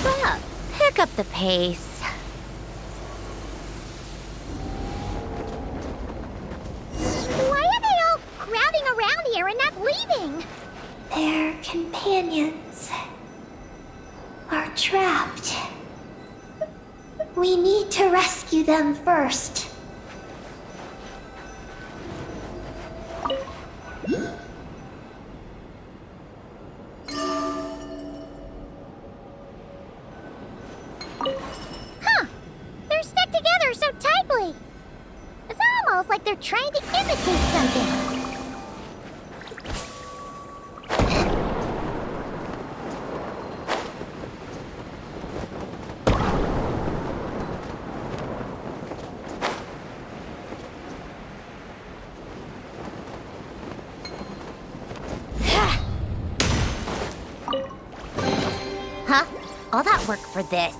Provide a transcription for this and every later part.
up. Pick up the pace. Why are they all crowding around here and not leaving? Their companions are trapped. We need to rescue them first. Huh. They're stuck together so tightly. It's almost like they're trying to imitate something. Huh? All that work for this.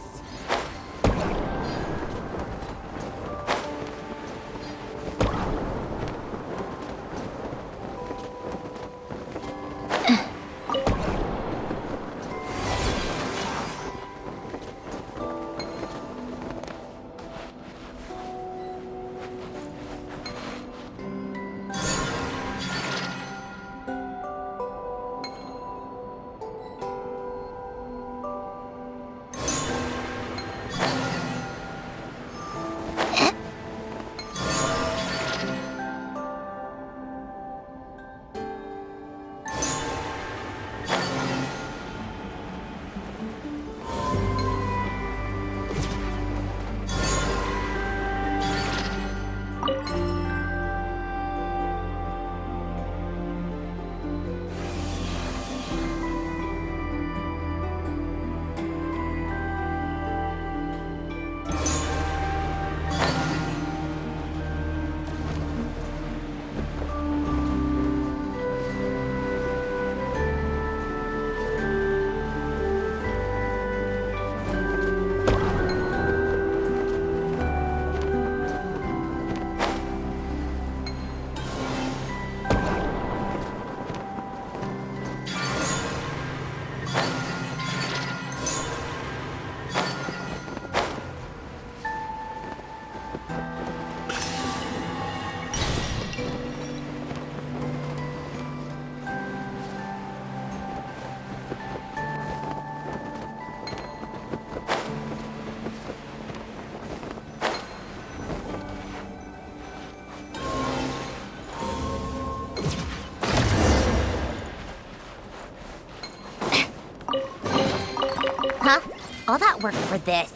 Huh? All that work for this.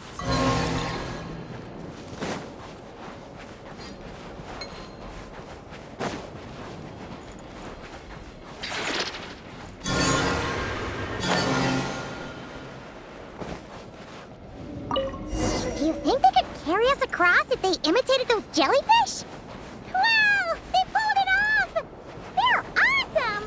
Do you think they could carry us across if they imitated those jellyfish? Wow! They pulled it off! They're awesome!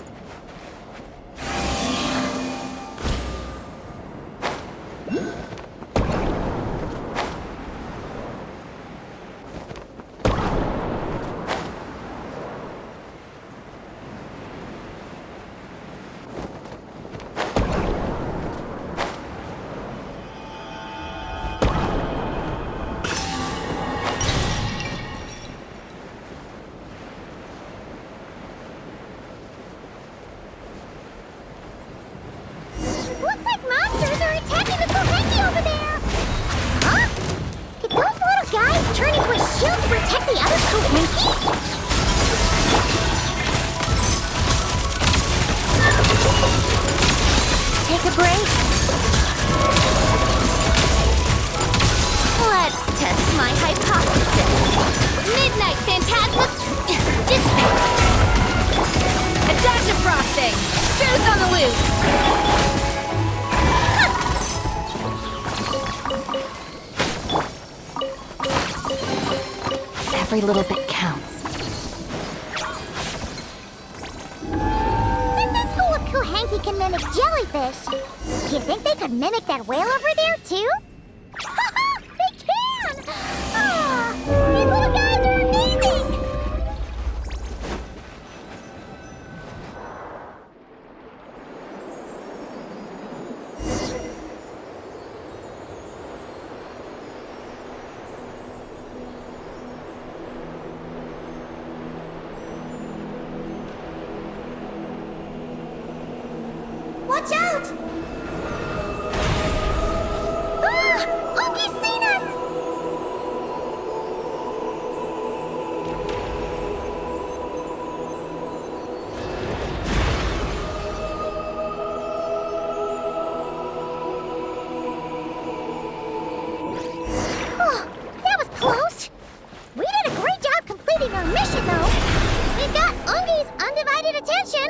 Looks like monsters are attacking the Kohenki over there! Huh? Did those little guys turn into a shield to protect the other Kohenki? Take a break. Let's test my hypothesis. Midnight Phantasma... Dissipate. A dash of frosting. Juice on the loose. Every little bit counts. Since the school of Kohenki can mimic jellyfish, do you think they could mimic that whale over there, too? They can! Ah, these little guys are amazing! Watch out! Ah! Ungi's seen us! Oh, that was close. We did a great job completing our mission, though. We've got Ungi's undivided attention.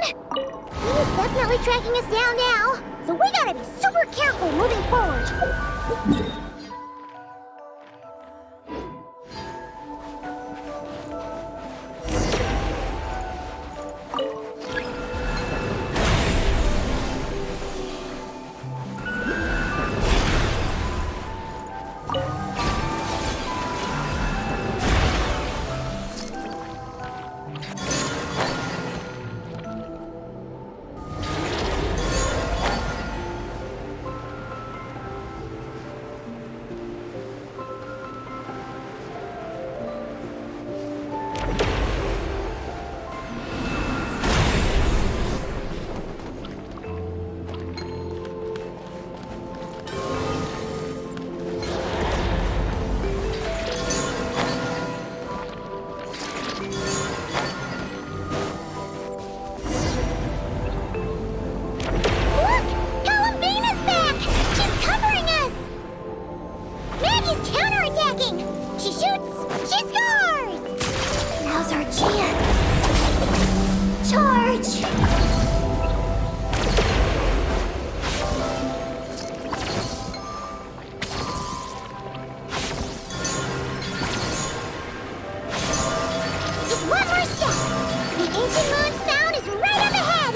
He's definitely tracking us down now, so we gotta be super careful moving forward. She shoots! She scores! Now's our chance. Charge! Just one more step. The ancient moon's sound is right up ahead.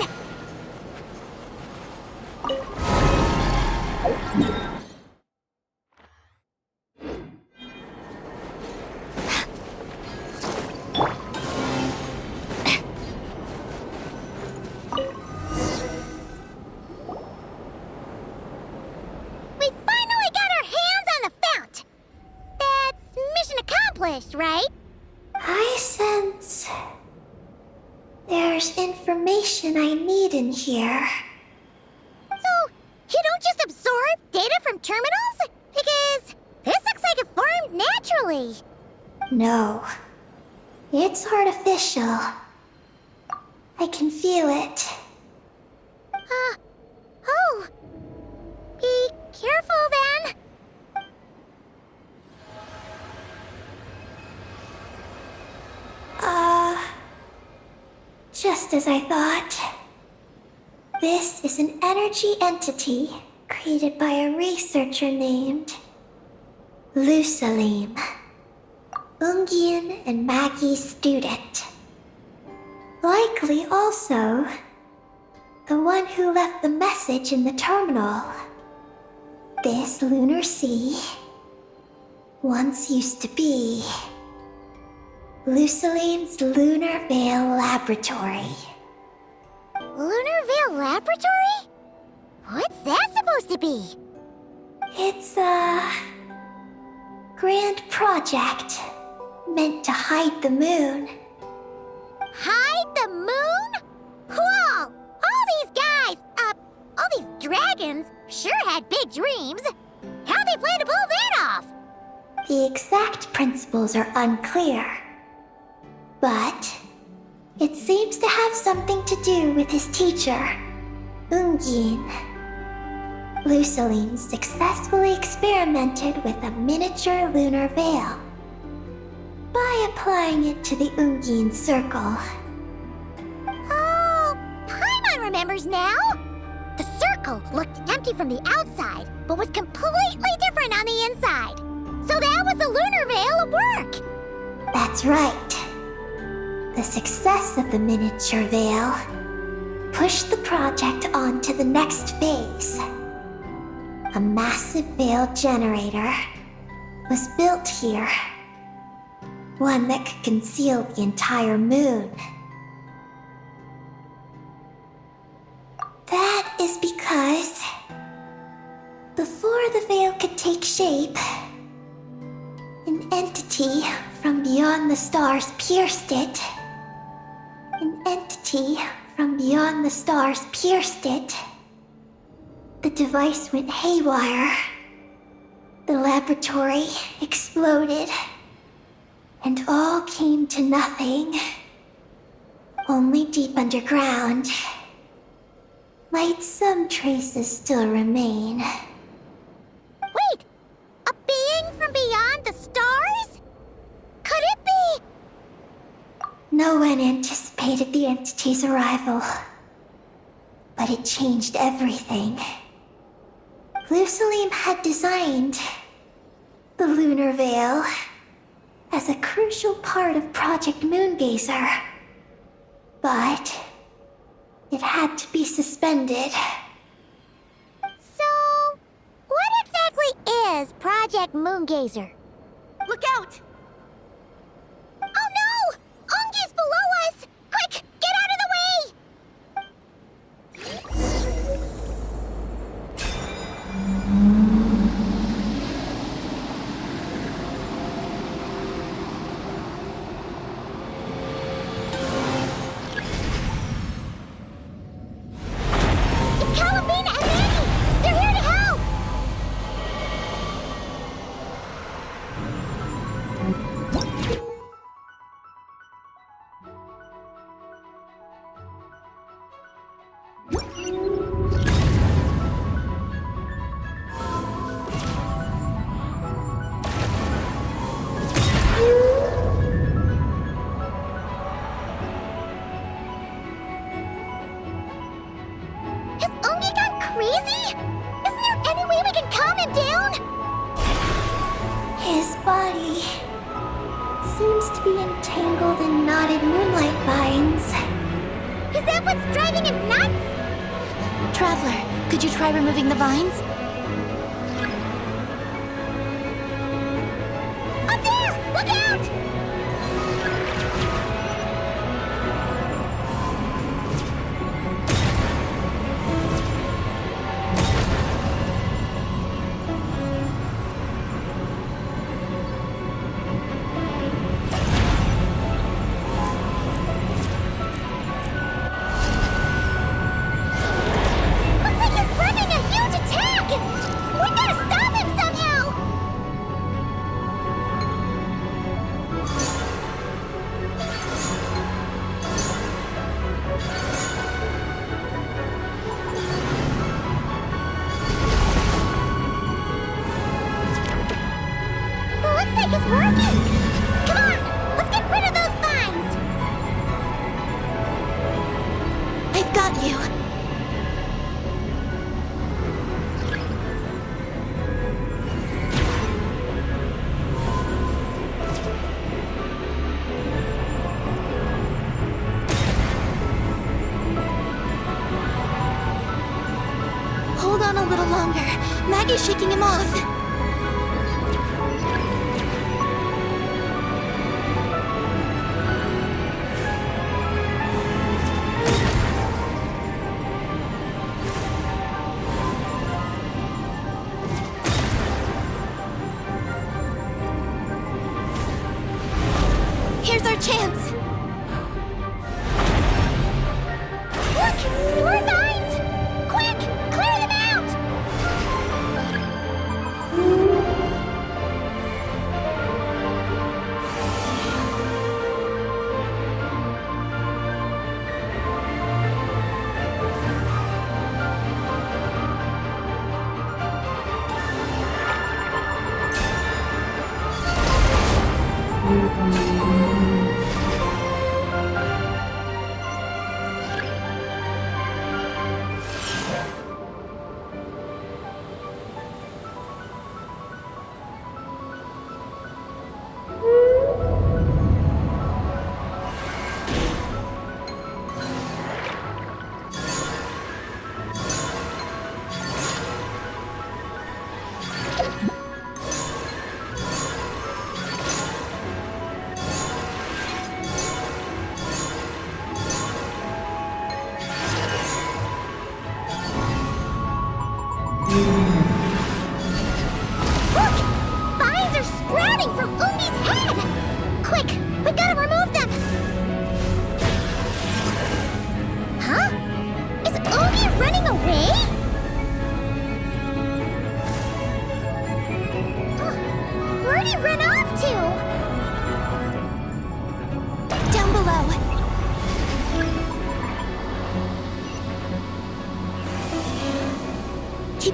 We finally got our hands on the fount. That's mission accomplished, right? I sense there's information I need in here. So, you don't just absorb data from terminals? Because this looks like it formed naturally. No, it's artificial. I can feel it. Oh. Be careful then. Just as I thought. This is an energy entity created by a researcher named Lusalim. Ungian and Maggie's student. Likely also the one who left the message in the terminal. This lunar sea once used to be Lusalim's Lunar Veil Laboratory. Lunar Veil Laboratory? What's that supposed to be? It's a grand project meant to hide the moon. Hide the moon? Whoa! All these guys, all these dragons sure had big dreams. How'd they plan to pull that off? The exact principles are unclear, but it seems to have something to do with his teacher, Ungian. Lusalim successfully experimented with a miniature lunar veil by applying it to the Ungian circle. Oh, Paimon remembers now. The circle looked empty from the outside, but was completely different on the inside. So that was the lunar veil at work. That's right. The success of the miniature veil pushed the project on to the next phase. A massive veil generator was built here. One that could conceal the entire moon. That is because before the veil could take shape, an entity from beyond the stars pierced it. An entity from beyond the stars pierced it device went haywire. The laboratory exploded, and all came to nothing. Only deep underground might some traces still remain. Wait! A being from beyond the stars? Could it be? No one anticipated the entity's arrival, but it changed everything. Lucilim had designed the Lunar Veil as a crucial part of Project Moongazer, but it had to be suspended. So, what exactly is Project Moongazer? Look out! Oh no! Ungi's below us! Quick, get out of the way! It's Columbine and Manny! They're here to help! Has Ungi gone crazy? Isn't there any way we can calm him down? His body seems to be entangled in knotted moonlight vines. Is that what's driving him nuts? Traveler, could you try removing the vines? Up there! Look out! Looks like he's planning a huge attack! We gotta stop him somehow! Looks like it's working! Come on! Let's get rid of those vines! I've got you. Hold on a little longer. Maggie's shaking him off. Here's our chance. Look! More vines! Quick! Clear them out!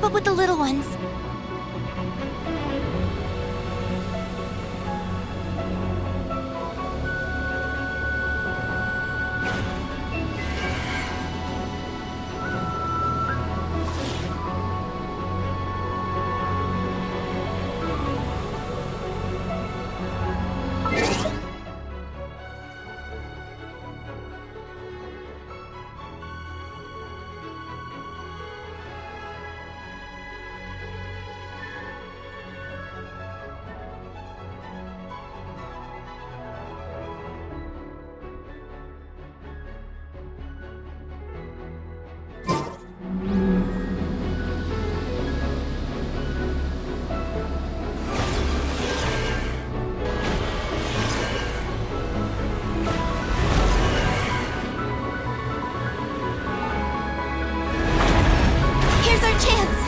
keep up with the little ones. Here's our chance!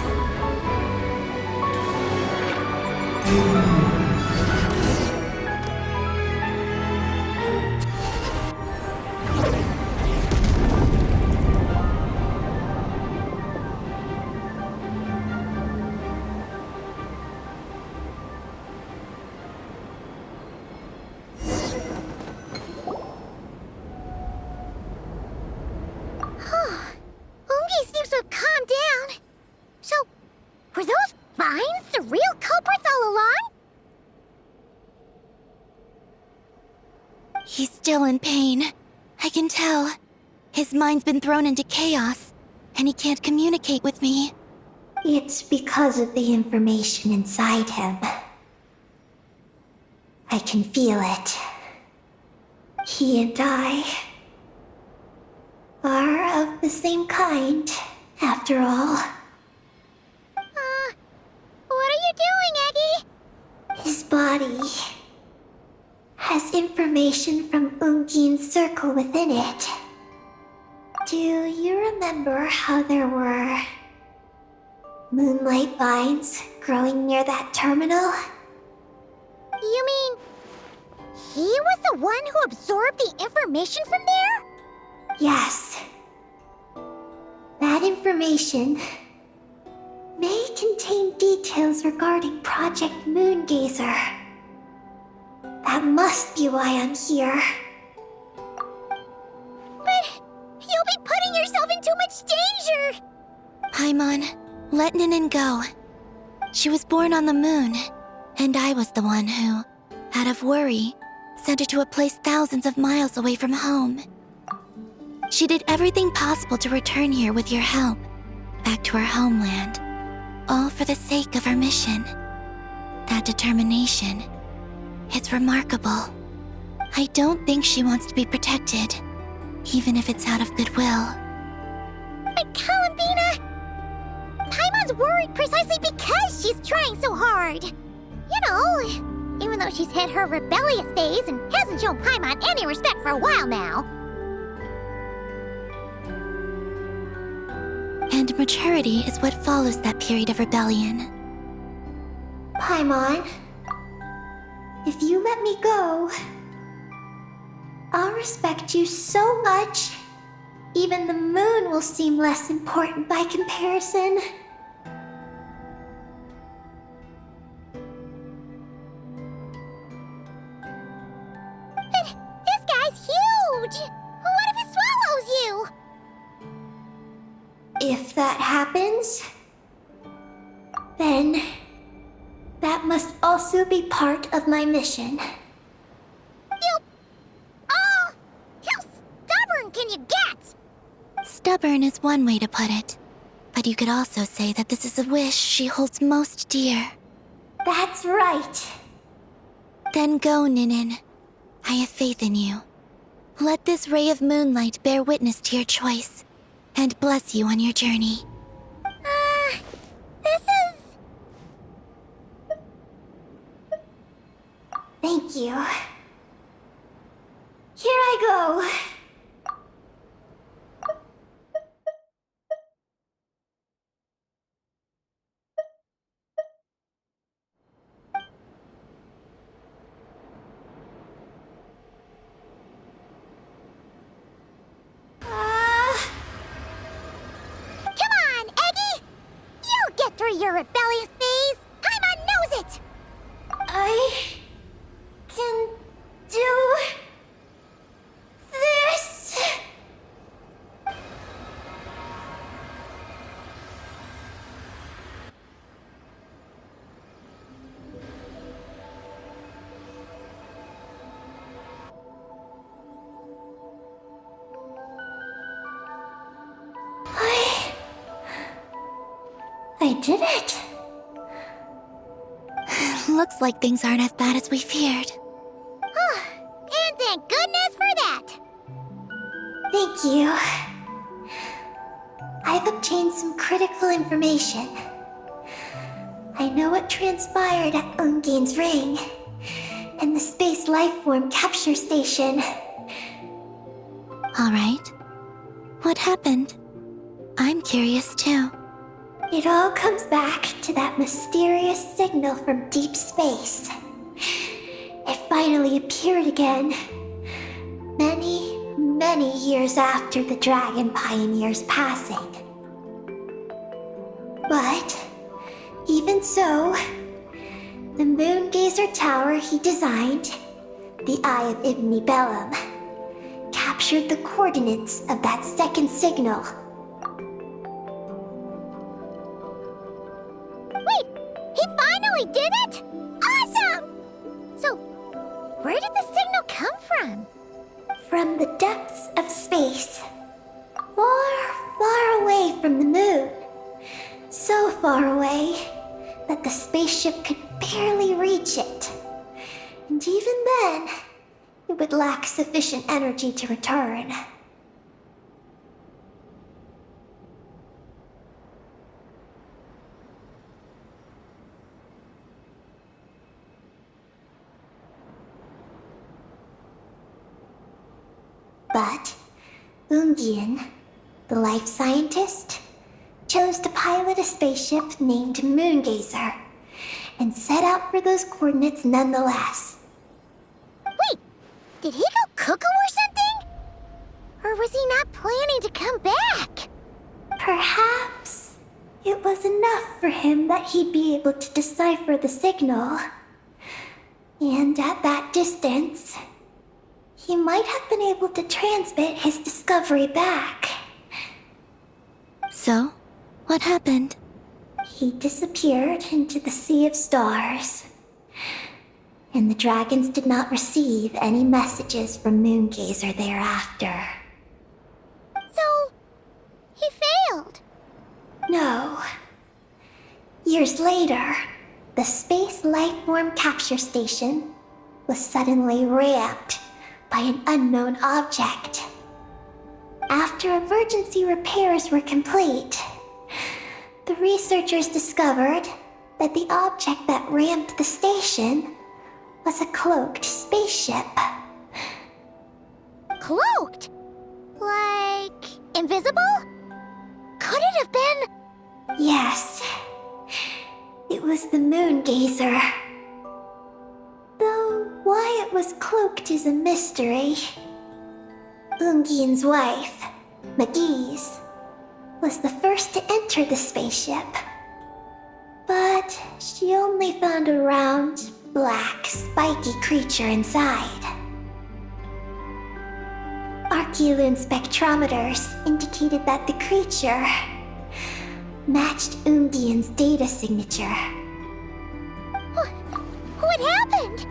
Ungi seems to have calmed down. So, were those vines the real culprits all along? He's still in pain. I can tell. His mind's been thrown into chaos, and he can't communicate with me. It's because of the information inside him. I can feel it. He and I are of the same kind, after all. What are you doing, Eggy? His body has information from Ungin's circle within it. Do you remember how there were moonlight vines growing near that terminal? You mean he was the one who absorbed the information from there? Yes. That information may contain details regarding Project Moongazer. That must be why I'm here. But you'll be putting yourself in too much danger! Paimon, let Ninin go. She was born on the moon, and I was the one who, out of worry, sent her to a place thousands of miles away from home. She did everything possible to return here with your help, back to her homeland, all for the sake of her mission. That determination, it's remarkable. I don't think she wants to be protected, even if it's out of goodwill. But Columbina! Paimon's worried precisely because she's trying so hard. You know, even though she's hit her rebellious phase and hasn't shown Paimon any respect for a while now. And maturity is what follows that period of rebellion. Paimon, if you let me go, I'll respect you so much, even the moon will seem less important by comparison. But this guy's huge! What if he swallows you? If that happens, then that must also be part of my mission. How stubborn can you get? Stubborn is one way to put it, but you could also say that this is a wish she holds most dear. That's right. Then go, Ninin. I have faith in you. Let this ray of moonlight bear witness to your choice, and bless you on your journey. This is... Thank you. Here I go. Come on, Eggy! You'll get did it. Looks like things aren't as bad as we feared. And thank goodness for that! Thank you. I've obtained some critical information. I know what transpired at Ungein's ring and the space lifeform capture station. All right. What happened? I'm curious too. It all comes back to that mysterious signal from deep space. It finally appeared again. Many years after the Dragon Pioneer's passing. But, even so, the Moongazer Tower he designed, the Eye of Ibn Bellum, captured the coordinates of that second signal. Wait! He finally did it? Awesome! So, where did the signal come from? From the depths of space. Far away from the moon. So far away that the spaceship could barely reach it. And even then, it would lack sufficient energy to return. But Ungien, the life scientist, chose to pilot a spaceship named Moongazer and set out for those coordinates nonetheless. Wait! Did he go cuckoo or something? Or was he not planning to come back? Perhaps it was enough for him that he'd be able to decipher the signal. And at that distance, he might have been able to transmit his discovery back. So, what happened? He disappeared into the sea of stars. And the dragons did not receive any messages from Moongazer thereafter. So, he failed. No. Years later, the Space Lifeform Capture Station was suddenly ramped by an unknown object. After emergency repairs were complete, the researchers discovered that the object that ramped the station was a cloaked spaceship. Cloaked? Like, invisible? Could it have been? Yes, it was the Moongazer. Though why it was cloaked is a mystery. Ungein's wife, Magi's, was the first to enter the spaceship. But she only found a round, black, spiky creature inside. Archeloon spectrometers indicated that the creature matched Ungein's data signature. What happened?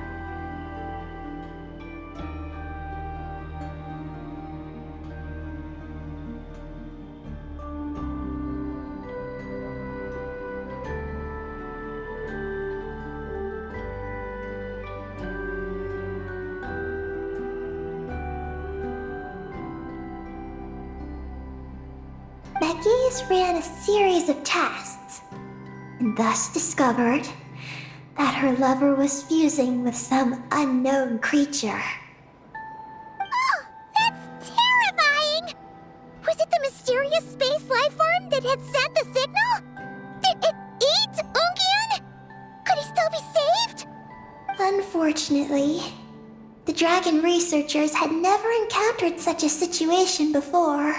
Magi's ran a series of tests, and thus discovered that her lover was fusing with some unknown creature. Oh, that's terrifying! Was it the mysterious space lifeform that had sent the signal? Did it eat Ungien? Could he still be saved? Unfortunately, the dragon researchers had never encountered such a situation before.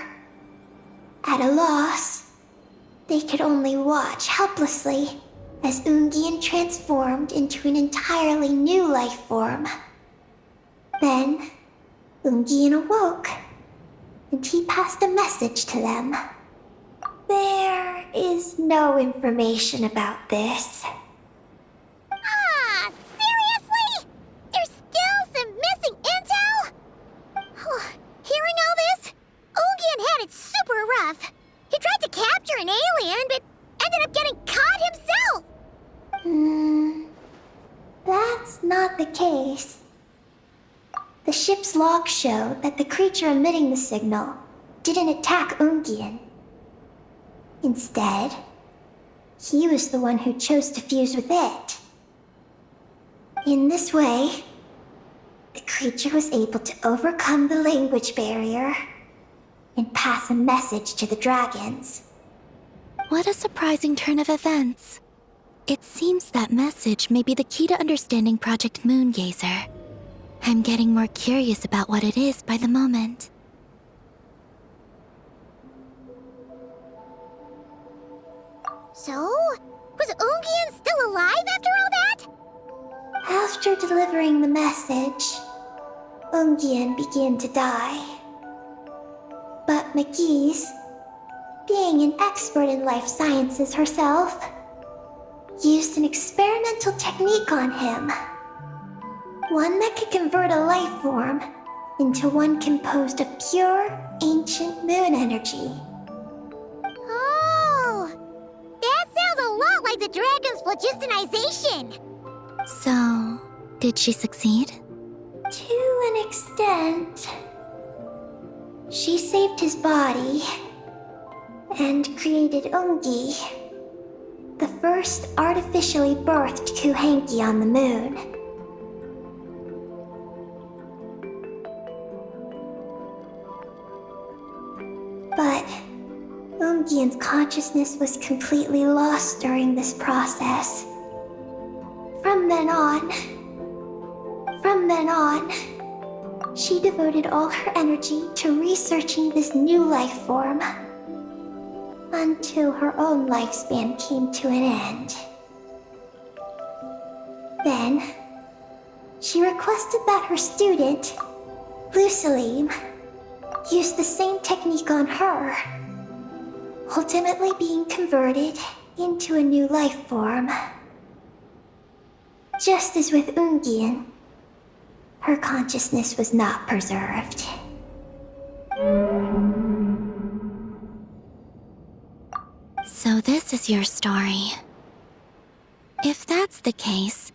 At a loss, they could only watch helplessly as Ungien transformed into an entirely new life form. Then, Ungien awoke, and he passed a message to them. There is no information about this. Ah, seriously? There's still some missing intel? Hearing all this, Ungien had it super rough. He tried to capture an alien, but ended up getting caught that's not the case. The ship's logs show that the creature emitting the signal didn't attack Ungian. Instead, he was the one who chose to fuse with it. In this way, the creature was able to overcome the language barrier and pass a message to the dragons. What a surprising turn of events. It seems that message may be the key to understanding Project Moongazer. I'm getting more curious about what it is by the moment. So, was Ungian still alive after all that? After delivering the message, Ungian began to die. But McGee's, being an expert in life sciences herself, used an experimental technique on him. One that could convert a life form into one composed of pure, ancient moon energy. Oh! That sounds a lot like the dragon's phlogistonization! So, did she succeed? To an extent. She saved his body and created Ungi, the first artificially birthed Kuhanki on the moon. But Ungian's consciousness was completely lost during this process. From then on, she devoted all her energy to researching this new life form, until her own lifespan came to an end. Then, she requested that her student, Lusalim, use the same technique on her, ultimately being converted into a new life form. Just as with Ungian, her consciousness was not preserved. So this is your story. If that's the case,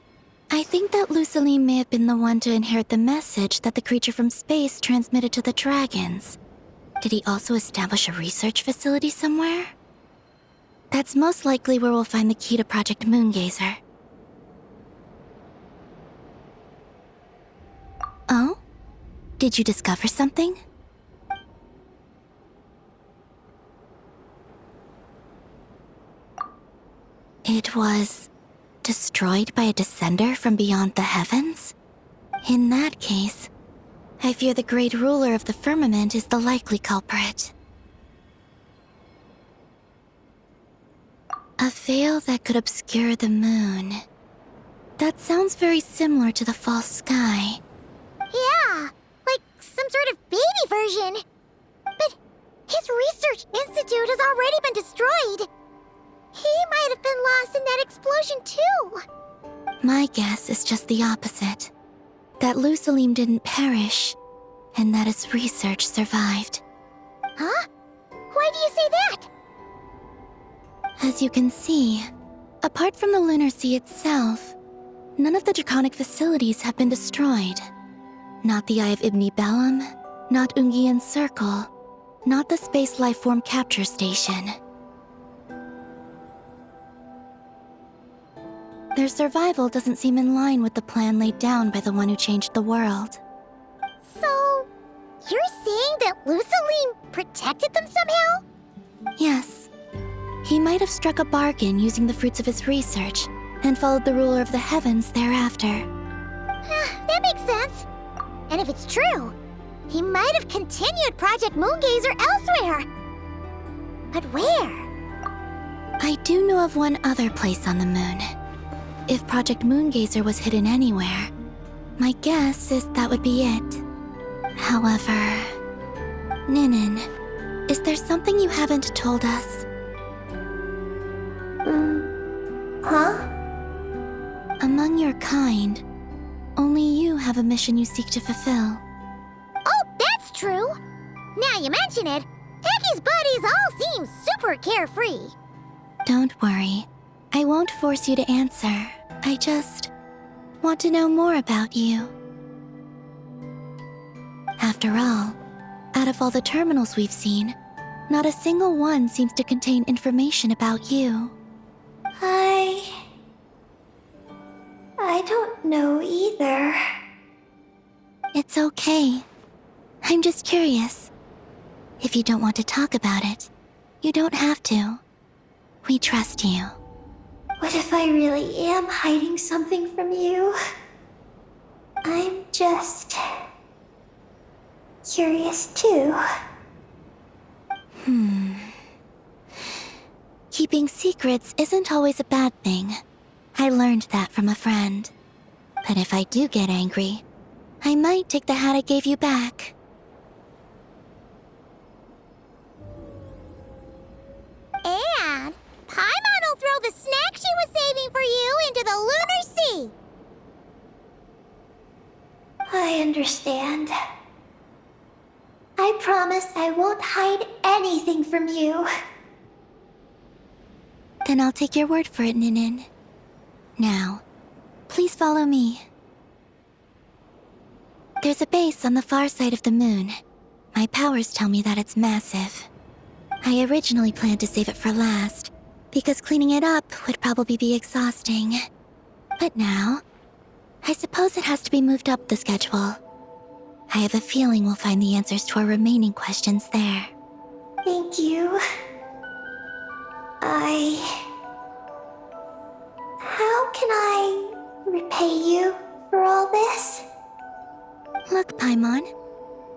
I think that Lusalim may have been the one to inherit the message that the creature from space transmitted to the dragons. Did he also establish a research facility somewhere? That's most likely where we'll find the key to Project Moongazer. Oh? Did you discover something? It was destroyed by a descender from beyond the heavens? In that case, I fear the great ruler of the firmament is the likely culprit. A veil that could obscure the moon. That sounds very similar to the false sky. Yeah, like some sort of baby version. But his research institute has already been destroyed. He might have been lost in that explosion too. My guess is just the opposite. That Lusalim didn't perish, and that his research survived. Huh? Why do you say that? As you can see, apart from the Lunar Sea itself, none of the draconic facilities have been destroyed. Not the Eye of Ibn Bellum, not Ungian's Circle, not the Space Lifeform Capture Station. Their survival doesn't seem in line with the plan laid down by the one who changed the world. So, you're saying that Lusalim protected them somehow? Yes. He might have struck a bargain using the fruits of his research and followed the ruler of the heavens thereafter. That makes sense. And if it's true, he might have continued Project Moongazer elsewhere. But where? I do know of one other place on the moon. If Project Moongazer was hidden anywhere, my guess is that would be it. However, Ninin, is there something you haven't told us? Huh? Among your kind, only you have a mission you seek to fulfill. Oh, that's true. Now you mention it, Heki's buddies all seem super carefree. Don't worry. I won't force you to answer. want to know more about you. After all, out of all the terminals we've seen, not a single one seems to contain information about you. I don't know either. It's okay. I'm just curious. If you don't want to talk about it, you don't have to. We trust you. What if I really am hiding something from you? I'm just curious too. Keeping secrets isn't always a bad thing. I learned that from a friend. But if I do get angry, I might take the hat I gave you back. And Paimon will throw the snack she was saving for you into the lunar sea. I understand. I promise I won't hide anything from you. Then I'll take your word for it, Ninin. Now, please follow me. There's a base on the far side of the moon. My powers tell me that it's massive. I originally planned to save it for last, because cleaning it up would probably be exhausting. But now, I suppose it has to be moved up the schedule. I have a feeling we'll find the answers to our remaining questions there. Thank you. How can I repay you for all this? Look, Paimon,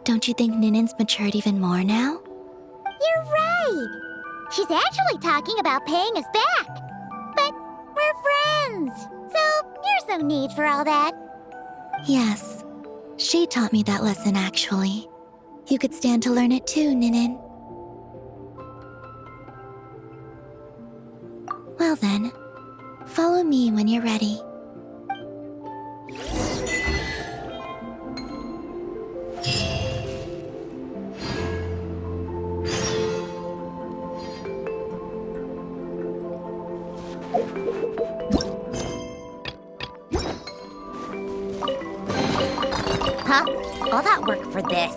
don't you think Ninin's matured even more now? You're right. She's actually talking about paying us back. But we're friends, so there's no need for all that. Yes, she taught me that lesson actually. You could stand to learn it too, Ninin. Well then, follow me when you're ready. Huh? All that work for this.